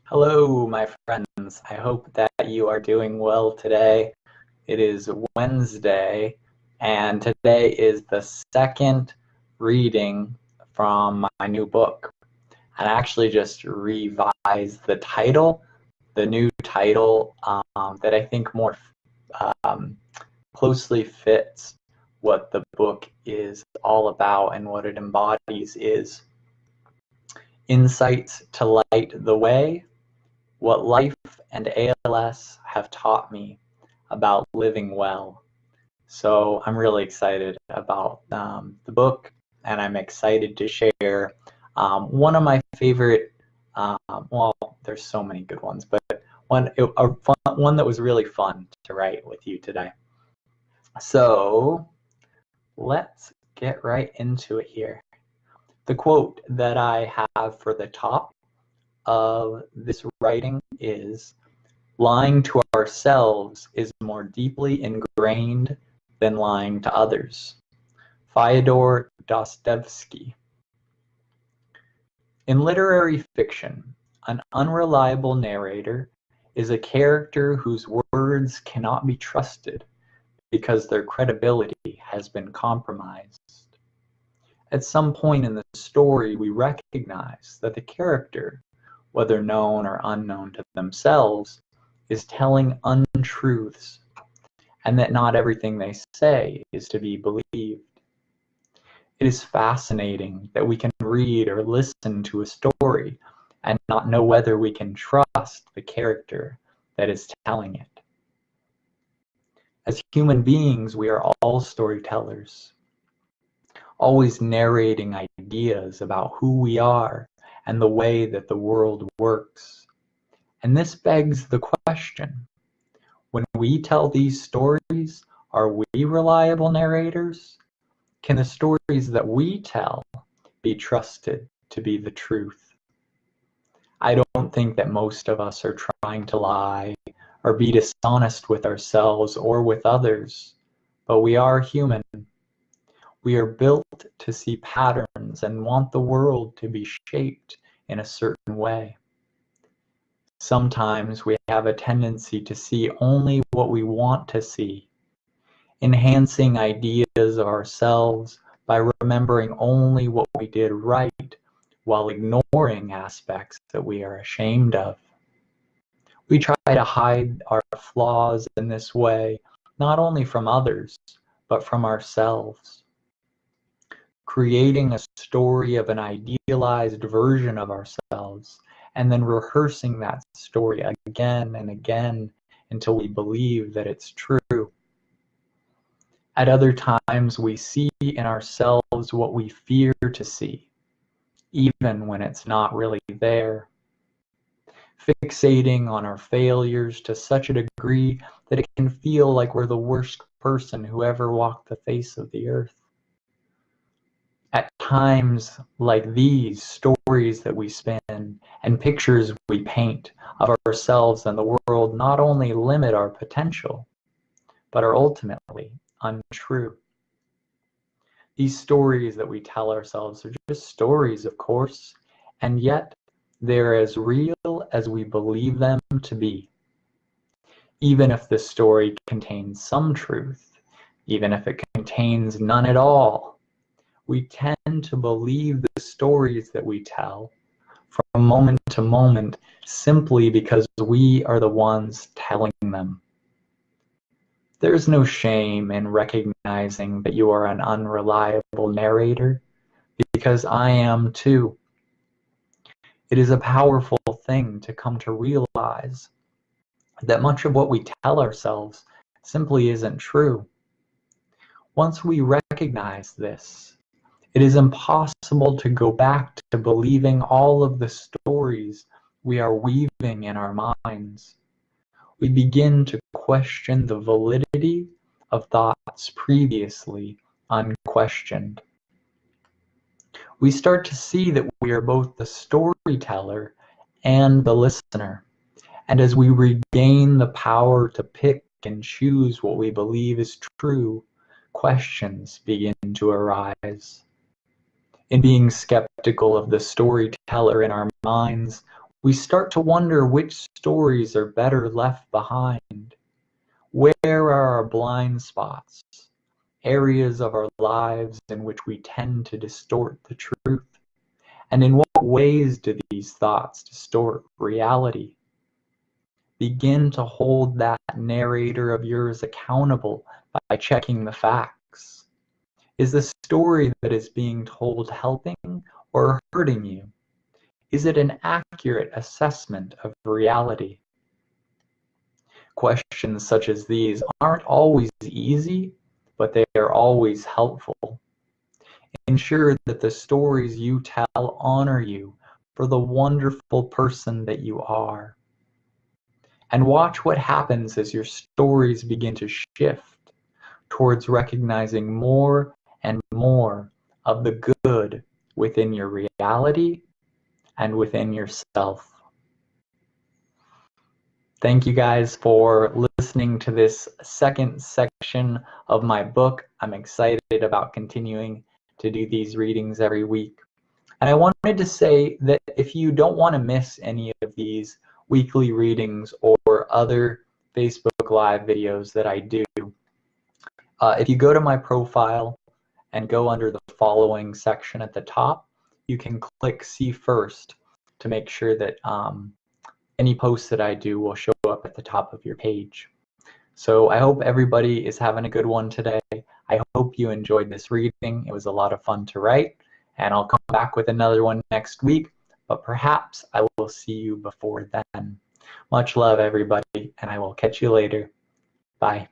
Hello, my friends. I hope that you are doing well today. It is Wednesday, and today is the second reading from my new book. And I actually just revised the title, the new title that I think more um, closely fits what the book is all about and what it embodies is insights to light the way, what life and ALS have taught me about living well. So I'm really excited about the book, and I'm excited to share one of my favorite, well, there's so many good ones, but one that was really fun to write with you today. So let's get right into it here. The quote that I have for the top of this writing is, "Lying to ourselves is more deeply ingrained than lying to others." Fyodor Dostoevsky. In literary fiction, an unreliable narrator is a character whose words cannot be trusted because their credibility has been compromised. At some point in the story, we recognize that the character, whether known or unknown to themselves, is telling untruths, and that not everything they say is to be believed. It is fascinating that we can read or listen to a story and not know whether we can trust the character that is telling it. As human beings, we are all storytellers, always narrating ideas about who we are and the way that the world works. And this begs the question, when we tell these stories, are we reliable narrators? Can the stories that we tell be trusted to be the truth? I don't think that most of us are trying to lie or be dishonest with ourselves or with others, but we are human. We are built to see patterns and want the world to be shaped in a certain way. Sometimes we have a tendency to see only what we want to see, enhancing ideas of ourselves by remembering only what we did right while ignoring aspects that we are ashamed of. We try to hide our flaws in this way, not only from others, but from ourselves. Creating a story of an idealized version of ourselves, and then rehearsing that story again and again until we believe that it's true. At other times, we see in ourselves what we fear to see, even when it's not really there. Fixating on our failures to such a degree that it can feel like we're the worst person who ever walked the face of the earth. At times like these, stories that we spin and pictures we paint of ourselves and the world not only limit our potential, but are ultimately untrue. These stories that we tell ourselves are just stories, of course, and yet they're as real as we believe them to be. Even if the story contains some truth, even if it contains none at all, we tend to believe the stories that we tell from moment to moment simply because we are the ones telling them. There's no shame in recognizing that you are an unreliable narrator, because I am too. It is a powerful thing to come to realize that much of what we tell ourselves simply isn't true. Once we recognize this, it is impossible to go back to believing all of the stories we are weaving in our minds. We begin to question the validity of thoughts previously unquestioned. We start to see that we are both the storyteller and the listener. And as we regain the power to pick and choose what we believe is true, questions begin to arise. In being skeptical of the storyteller in our minds, we start to wonder which stories are better left behind. Where are our blind spots? Areas of our lives in which we tend to distort the truth? And in what ways do these thoughts distort reality? Begin to hold that narrator of yours accountable by checking the facts. Is the story that is being told helping or hurting you? Is it an accurate assessment of reality? Questions such as these aren't always easy, but they are always helpful. Ensure that the stories you tell honor you for the wonderful person that you are. And watch what happens as your stories begin to shift towards recognizing more and more of the good within your reality and within yourself. Thank you guys for listening to this second section of my book. I'm excited about continuing to do these readings every week. And I wanted to say that if you don't want to miss any of these weekly readings or other Facebook Live videos that I do, if you go to my profile and go under the following section at the top, you can click see first to make sure that any posts that I do will show up at the top of your page. So I hope everybody is having a good one today. I hope you enjoyed this reading. It was a lot of fun to write, and I'll come back with another one next week, but perhaps I will see you before then. Much love, everybody, and I will catch you later. Bye.